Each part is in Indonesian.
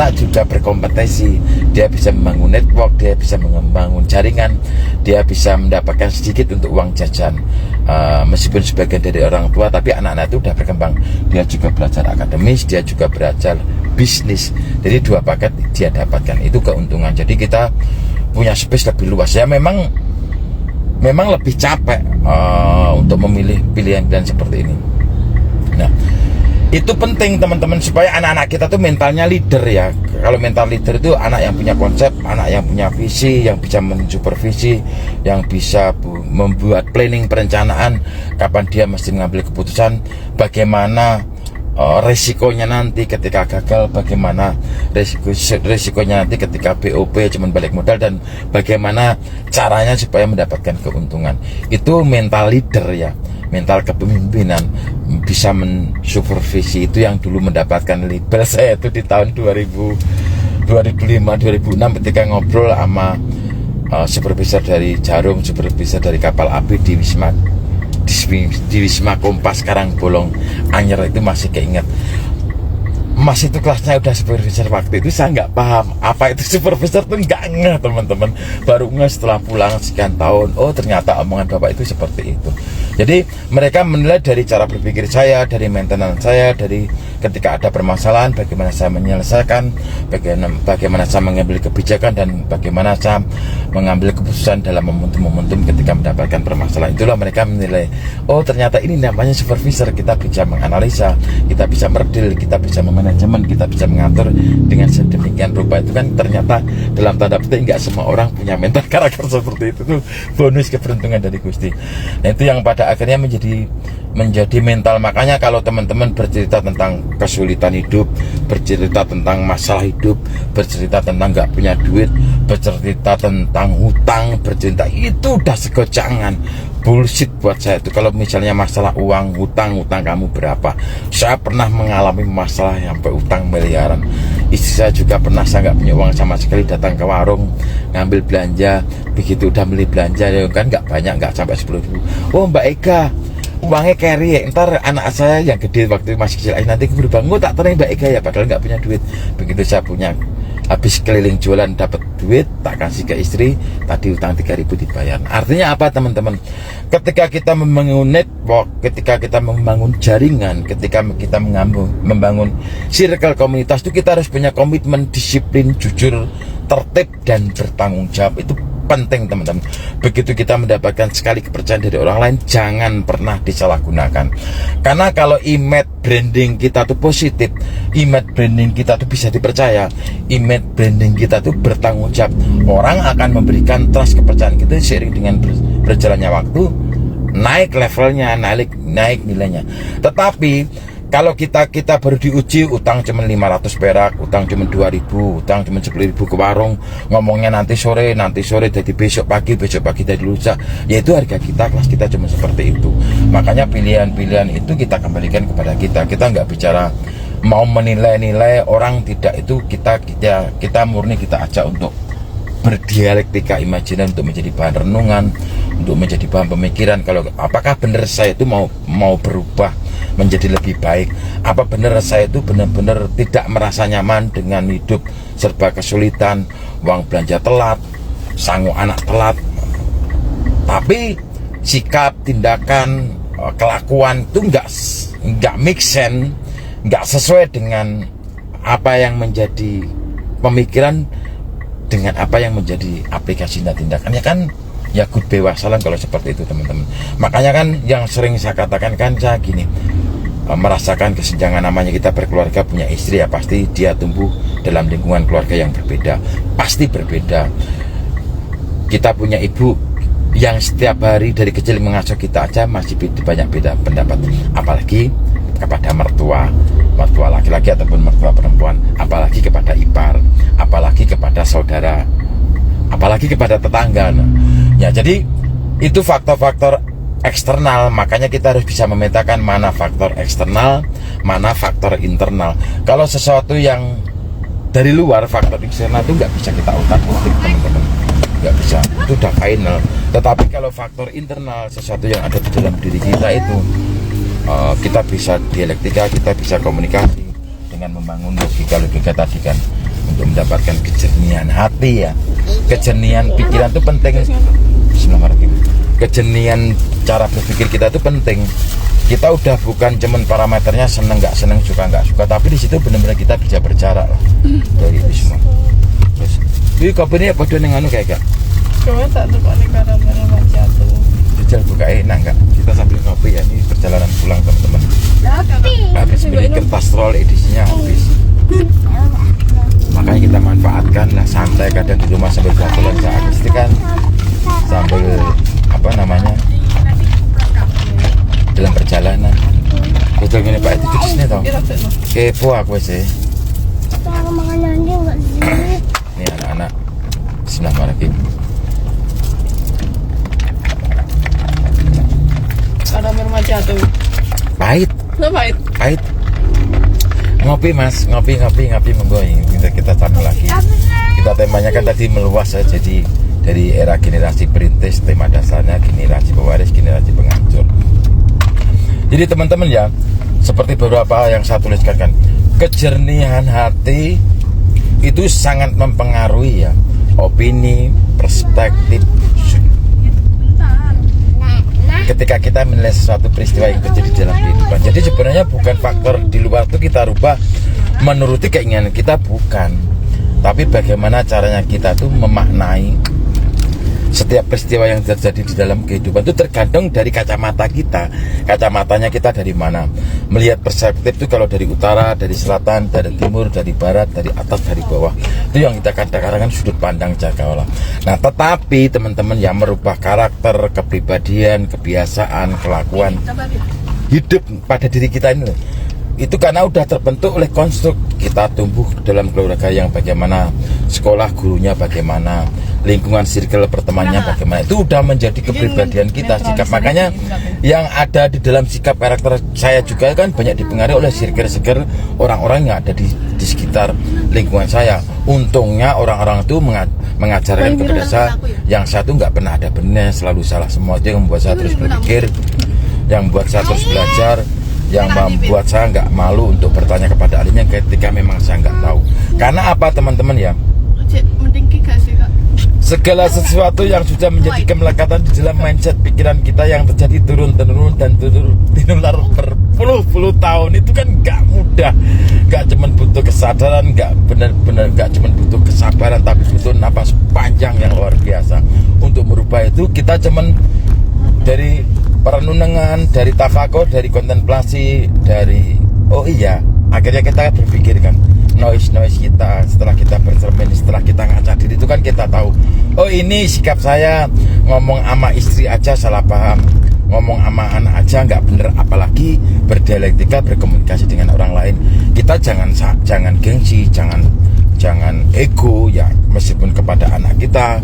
anak-anak juga berkompetensi, dia bisa membangun network, dia bisa membangun jaringan, dia bisa mendapatkan sedikit untuk uang jajan. Meskipun sebagian dari orang tua, tapi anak-anak itu udah berkembang, dia juga belajar akademis, dia juga belajar bisnis. Jadi dua paket dia dapatkan, itu keuntungan. Jadi kita punya space lebih luas ya. Memang lebih capek untuk memilih pilihan seperti ini. Nah, itu penting teman-teman, supaya anak-anak kita tuh mentalnya leader ya. Kalau mental leader itu anak yang punya konsep, anak yang punya visi, yang bisa mensupervisi, yang bisa membuat planning, perencanaan kapan dia mesti mengambil keputusan, bagaimana resikonya nanti ketika gagal, bagaimana resikonya nanti ketika BOP cuman balik modal, dan bagaimana caranya supaya mendapatkan keuntungan. Itu mental leader ya, mental kepemimpinan, bisa mensupervisi. Itu yang dulu mendapatkan label saya itu di tahun 2005-2006 ketika ngobrol sama supervisor dari Jarum, supervisor dari kapal api di Wisma Kompas sekarang Bolong Anyer. Itu masih keinget. Mas itu kelasnya udah supervisor, waktu itu saya nggak paham apa itu supervisor tuh, nggak ngeh teman-teman, baru ngeh setelah pulang sekian tahun. Oh ternyata omongan bapak itu seperti itu. Jadi mereka menilai dari cara berpikir saya, dari maintenance saya, dari ketika ada permasalahan bagaimana saya menyelesaikan, bagaimana saya mengambil kebijakan, dan bagaimana saya mengambil keputusan dalam momentum-momentum ketika mendapatkan permasalahan. Itulah mereka menilai, oh ternyata ini namanya supervisor. Kita bisa menganalisa, kita bisa merdil, kita bisa manajemen, kita bisa mengatur dengan sedemikian rupa. Itu kan ternyata dalam tanda petik nggak semua orang punya mental karakter seperti itu. Tuh bonus keberuntungan dari Gusti. Nah itu yang pada akhirnya menjadi mental. Makanya kalau teman-teman bercerita tentang kesulitan hidup, bercerita tentang masalah hidup, bercerita tentang nggak punya duit, bercerita tentang hutang, bercerita itu udah segocangan. Bullshit buat saya itu. Kalau misalnya masalah uang, hutang kamu berapa? Saya pernah mengalami masalah sampai utang miliaran. Istri saya juga pernah, saya nggak punya uang sama sekali, datang ke warung ngambil belanja. Begitu udah beli belanja ya kan nggak banyak, nggak sampai 10.000. Oh Mbak Eka, uangnya carry ya, ntar anak saya yang gede waktu masih kecil, nanti aku berubah. Nggak, tak tahu Mbak Eka ya, padahal nggak punya duit. Begitu saya punya, habis keliling jualan dapat duit, tak kasih ke istri, tadi utang 3.000 dibayar. Artinya apa teman-teman? Ketika kita membangun network, ketika kita membangun jaringan, ketika kita membangun circle komunitas, itu kita harus punya komitmen, disiplin, jujur, tertib, dan bertanggung jawab. Itu penting teman-teman. Begitu kita mendapatkan sekali kepercayaan dari orang lain, jangan pernah disalahgunakan. Karena kalau image branding kita tuh positif, image branding kita tuh bisa dipercaya, image branding kita tuh bertanggung jawab, orang akan memberikan trust, kepercayaan kita. Seiring dengan berjalannya waktu, naik levelnya, naik nilainya. Tetapi kalau kita baru diuji, utang cuma 500 perak, utang cuma 2.000, utang cuma 10.000 ke warung, ngomongnya nanti sore jadi besok pagi jadi lusa, yaitu harga kita, kelas kita cuma seperti itu. Makanya pilihan-pilihan itu kita kembalikan kepada kita. Kita nggak bicara mau menilai orang, tidak. Itu kita murni kita ajak untuk berdialektika imajinasi, untuk menjadi bahan renungan, untuk menjadi bahan pemikiran. Kalau apakah benar saya itu mau berubah menjadi lebih baik, apa benar saya itu benar-benar tidak merasa nyaman dengan hidup serba kesulitan, uang belanja telat, sanggup anak telat, tapi sikap, tindakan, kelakuan itu nggak make sense, nggak sesuai dengan apa yang menjadi pemikiran, dengan apa yang menjadi aplikasi dan tindakan. Ya kan, ya goodbye wassalam kalau seperti itu teman-teman. Makanya kan yang sering saya katakan kan saya gini, merasakan kesenjangan. Namanya kita berkeluarga, punya istri, ya pasti dia tumbuh dalam lingkungan keluarga yang berbeda, pasti berbeda. Kita punya ibu yang setiap hari dari kecil mengasuh kita aja masih banyak beda pendapat, apalagi kepada mertua laki-laki ataupun mertua perempuan, apalagi kepada ipar, apalagi kepada saudara, apalagi kepada tetangga. Ya jadi itu faktor-faktor eksternal. Makanya kita harus bisa memetakan mana faktor eksternal, mana faktor internal. Kalau sesuatu yang dari luar, faktor eksternal itu nggak bisa kita utak-utik teman-teman, nggak bisa, itu udah final. Tetapi kalau faktor internal, sesuatu yang ada di dalam diri kita itu, kita bisa dialektika, kita bisa komunikasi dengan membangun logika tadi kan. untuk mendapatkan kejernihan hati ya, kejernihan pikiran itu penting. Bismillahirrahmanirrahim. Kejernihan cara berpikir kita itu penting. Kita udah bukan cuman parameternya seneng nggak seneng, suka nggak suka, tapi di situ benar-benar kita bisa berjarak lah dari itu semua. Terus, ini kopi ini apa dengan anu kayak gak? Cuma tak tuh nih karamel macchiato. Jajal buka enak nggak? Kita sambil ngopi ya, ini perjalanan pulang teman-teman. Habis beli kertas roll edisinya habis. Makanya kita manfaatkan lah, santai kadang di rumah sambil jalan saat kan sambil apa namanya dalam perjalanan. Betul gini Pak, itu judusnya tau kepo aku sih. Ini anak-anak Bismillahirrahmanirrahim. Karamel macchiato. Pahit. Pahit. Pahit. Ngopi mas, ngopi monggo. Kita sambung lagi. Kita temanya kan tadi meluas ya, jadi dari era generasi perintis, tema dasarnya generasi pewaris, generasi penghancur. Jadi teman-teman ya, seperti beberapa yang saya tuliskan kan, kejernihan hati itu sangat mempengaruhi ya opini, perspektif ketika kita menilai sesuatu peristiwa yang terjadi dalam kehidupan. Jadi sebenarnya bukan faktor di luar itu kita rubah menuruti keinginan kita, bukan, tapi bagaimana caranya kita tuh memaknai setiap peristiwa yang terjadi di dalam kehidupan itu tergantung dari kacamata kita. Kacamatanya kita dari mana? Melihat perspektif itu kalau dari utara, dari selatan, dari timur, dari barat, dari atas, dari bawah. Itu yang kita katakan sudut pandang cakrawala. Nah, tetapi teman-teman yang merubah karakter, kepribadian, kebiasaan, kelakuan hidup pada diri kita ini itu karena udah terbentuk oleh konstruk. Kita tumbuh dalam keluarga yang bagaimana, sekolah gurunya bagaimana, lingkungan circle pertemanannya bagaimana, itu udah menjadi kepribadian kita, sikap. Makanya yang ada di dalam sikap karakter saya juga kan banyak dipengaruhi oleh circle orang-orang yang ada di sekitar lingkungan saya. Untungnya orang-orang itu mengajarkan kepada saya yang satu nggak pernah ada benar, selalu salah semua. Itu yang membuat saya terus berpikir, yang membuat saya terus belajar, yang membuat saya nggak malu untuk bertanya kepada ahlinya ketika memang saya nggak tahu. Karena apa teman-teman ya, segala sesuatu yang sudah menjadi kemelekatan di dalam mindset pikiran kita yang terjadi turun-temurun dan tinular berpuluh-puluh tahun itu kan nggak mudah. Nggak cuma butuh kesadaran, nggak benar-benar nggak cuma butuh kesabaran, tapi butuh napas panjang yang luar biasa untuk merubah itu. Kita cuman dari perenungan, dari tafakur, dari kontemplasi, dari akhirnya kita berpikir kan, noise kita setelah kita bercermin, setelah kita ngaca diri itu kan kita tahu, oh ini sikap saya ngomong sama istri aja salah paham, ngomong sama anak aja nggak bener, apalagi berdialektika berkomunikasi dengan orang lain. Kita jangan gengsi, jangan ego ya, meskipun kepada anak kita,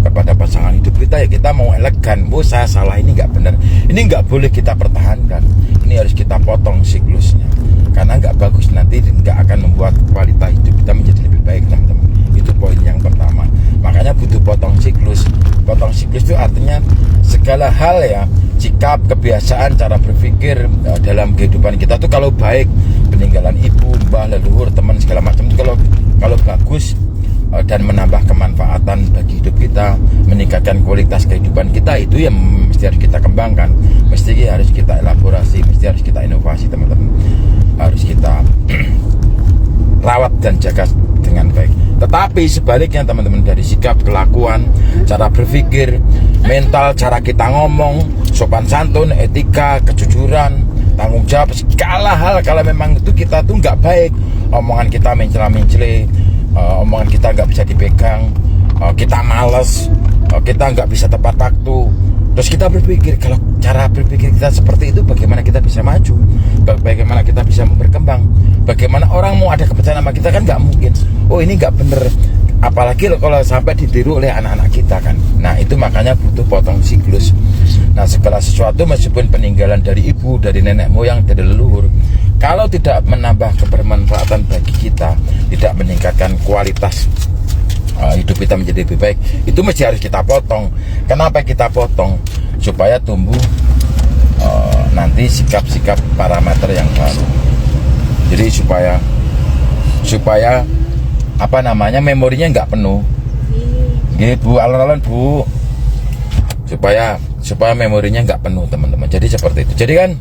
kepada pasangan hidup kita ya kita mau elegan. Oh saya salah, ini nggak benar, ini nggak boleh kita pertahankan, ini harus kita potong siklusnya, karena nggak bagus, nanti nggak akan membuat kualitas hidup kita menjadi lebih baik teman-teman. Itu poin yang pertama. Makanya butuh potong siklus. Potong siklus itu artinya segala hal ya, sikap, kebiasaan, cara berpikir dalam kehidupan kita tuh kalau baik, peninggalan ibu, mbah, leluhur, teman segala macam itu kalau bagus dan menambah kemanfaatan bagi hidup kita, meningkatkan kualitas kehidupan kita, itu yang mesti harus kita kembangkan, mesti harus kita elaborasi, mesti harus kita inovasi teman-teman, harus kita rawat dan jaga dengan baik. Tetapi sebaliknya teman-teman, dari sikap, kelakuan, cara berpikir, mental, cara kita ngomong, sopan santun, etika, kejujuran, tanggung jawab, segala hal kalau memang itu kita tuh nggak baik, omongan kita mencela-mencela, omongan kita nggak bisa dipegang, kita males, kita nggak bisa tepat waktu, terus kita berpikir kalau cara berpikir kita seperti itu, bagaimana kita bisa maju, bagaimana kita bisa berkembang, bagaimana orang mau ada kepercayaan sama kita, kan nggak mungkin. Oh ini nggak bener, apalagi kalau sampai ditiru oleh anak-anak kita kan. Nah itu makanya butuh potong siklus. Nah segala sesuatu meskipun peninggalan dari ibu, dari nenek moyang, dari leluhur, kalau tidak menambah kebermanfaatan bagi kita, tidak meningkatkan kualitas hidup kita menjadi lebih baik, itu mesti harus kita potong. Kenapa kita potong? Supaya tumbuh nanti sikap-sikap parameter yang baru. Jadi supaya apa namanya, memorinya nggak penuh. Gitu Bu, alon-alon Bu, supaya memorinya nggak penuh teman-teman. Jadi seperti itu. Jadi kan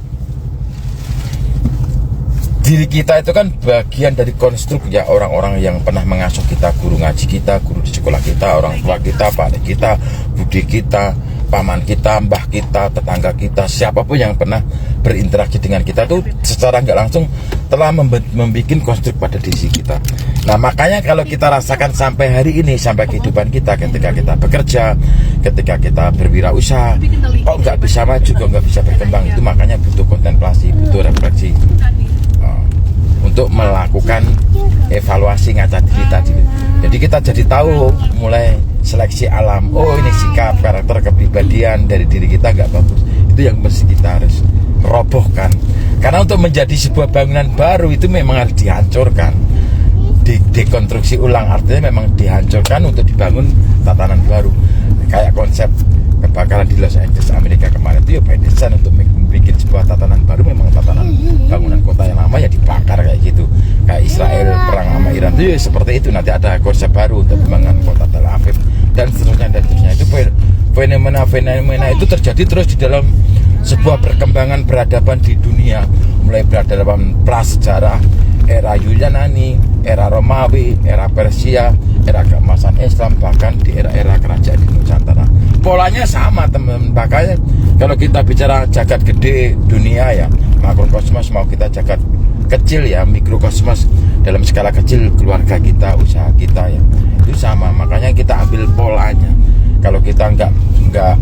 diri kita itu kan bagian dari konstruk ya, orang-orang yang pernah mengasuh kita, guru ngaji kita, guru di sekolah kita, orang tua kita, pak kita, budi kita, paman kita, mbah kita, tetangga kita, siapapun yang pernah berinteraksi dengan kita tuh secara nggak langsung telah membuat konstruk pada diri kita. Nah makanya kalau kita rasakan sampai hari ini, sampai kehidupan kita, ketika kita bekerja, ketika kita berwirausaha, kok nggak bisa maju, kok nggak bisa berkembang, itu makanya butuh kontemplasi, butuh refleksi, untuk melakukan evaluasi ngaca diri tadi. Jadi kita jadi tahu mulai seleksi alam, oh ini sikap, karakter, kepribadian dari diri kita nggak bagus, itu yang mesti kita harus robohkan. Karena untuk menjadi sebuah bangunan baru itu memang harus dihancurkan, dekonstruksi ulang, artinya memang dihancurkan untuk dibangun tatanan baru. Kayak konsep kebakaran di Los Angeles Amerika kemarin itu ya by design untuk membuat sebuah tatanan baru, memang tatanan bangunan kota yang lama ya dibakar kayak gitu. Kayak Israel perang sama Iran itu ya seperti itu, nanti ada konsep baru untuk pembangunan kota Tel Aviv dan seterusnya. Itu fenomena itu terjadi terus di dalam sebuah perkembangan peradaban di dunia, mulai peradaban prasejarah, era Yunani, era Romawi, era Persia, era keemasan Islam, bahkan di era-era kerajaan di Nusantara. Polanya sama teman-teman. Makanya kalau kita bicara jagat gede dunia ya, makrokosmos, mau kita jagat kecil ya, mikrokosmos dalam skala kecil, keluarga kita, usaha kita ya, itu sama. Makanya kita ambil polanya. Kalau kita nggak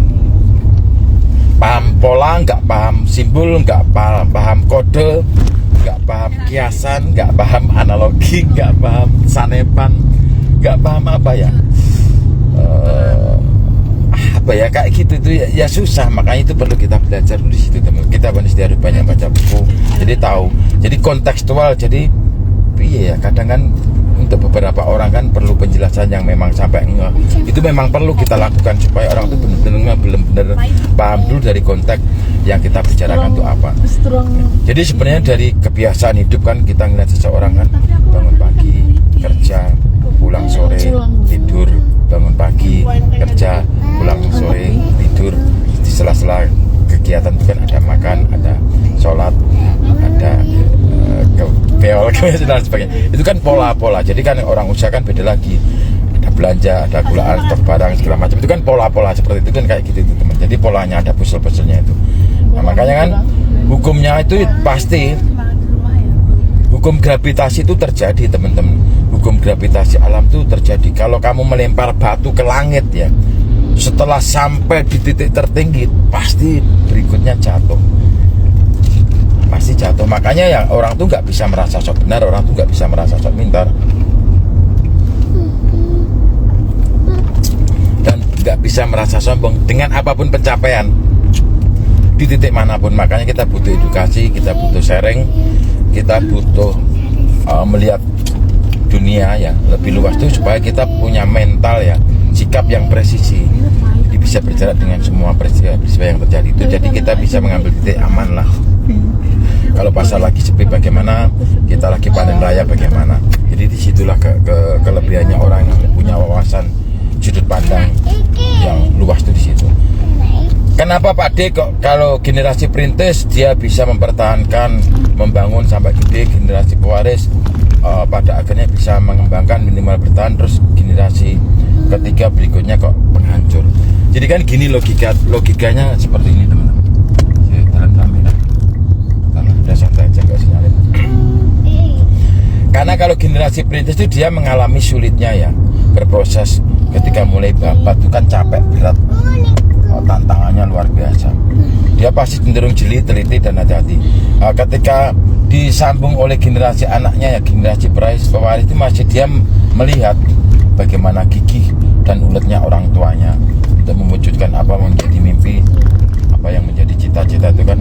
paham pola, nggak paham simbol, nggak paham kode, nggak paham kiasan, nggak paham analogi, nggak paham sanepan, nggak paham apa ya, kayak gitu itu ya susah. Makanya itu perlu kita belajar di situ teman. Kita harus banyak baca buku, jadi tahu, jadi kontekstual. Jadi iya ya, kadang kan untuk beberapa orang kan perlu penjelasan yang memang sampai itu memang perlu kita lakukan supaya orang itu benar-benar paham dulu dari konteks yang kita bicarakan itu apa. Jadi sebenarnya dari kebiasaan hidup kan kita ngeliat seseorang kan bangun pagi kerja, pulang sore tidur, bangun pagi kerja, pulang sore tidur, di sela-sela kegiatan itu kan ada makan, ada sholat, ada beol dan sebagainya. Itu kan pola-pola. Jadi kan orang usaha kan beda lagi, ada belanja, ada gulaan, stok barang segala macam, itu kan pola-pola seperti itu kan, kayak gitu itu teman. Jadi polanya ada puzzle-puzzlenya itu. Nah, makanya kan hukumnya itu pasti, hukum gravitasi itu terjadi teman-teman. Hukum gravitasi alam itu terjadi. Kalau kamu melempar batu ke langit ya, setelah sampai di titik tertinggi pasti berikutnya jatuh, pasti jatuh. Makanya ya orang tuh nggak bisa merasa sok benar, orang tuh nggak bisa merasa sok pintar, dan nggak bisa merasa sombong dengan apapun pencapaian di titik manapun. Makanya kita butuh edukasi, kita butuh sharing, kita butuh melihat dunia ya lebih luas tuh, supaya kita punya mental ya, sikap yang presisi, jadi bisa berjarak dengan semua peristiwa yang terjadi itu. Jadi kita bisa mengambil titik aman lah. Kalau pasar lagi sepi bagaimana, kita lagi panen raya bagaimana. Jadi disitulah kelebihannya orang yang punya wawasan sudut pandang yang luas tuh di situ. Kenapa Pak D kok kalau generasi perintis dia bisa mempertahankan, membangun sampai gede, generasi pewaris pada akhirnya bisa mengembangkan, minimal bertahan, terus generasi ketiga berikutnya kok penghancur. Jadi kan gini logikanya seperti ini teman-teman. Dalam kamera, udah santai aja nggak sinyalin. Karena kalau generasi perintis itu dia mengalami sulitnya ya berproses. Ketika mulai babat itu kan capek, berat, tantangannya luar biasa. Dia pasti cenderung jeli, teliti, dan hati-hati. Ketika disambung oleh generasi anaknya ya, generasi pewaris itu masih dia melihat bagaimana gigih dan uletnya orang tuanya untuk mewujudkan apa menjadi mimpi, apa yang menjadi cita-cita itu kan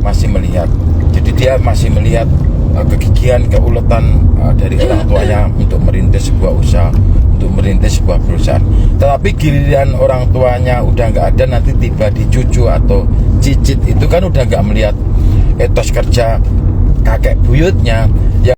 masih melihat. Jadi dia masih melihat kegigihan, keuletan dari orang tuanya untuk merintis sebuah usaha, untuk merintis sebuah perusahaan. Tetapi giliran orang tuanya udah nggak ada, nanti tiba di cucu atau cicit itu kan udah nggak melihat etos kerja kakek buyutnya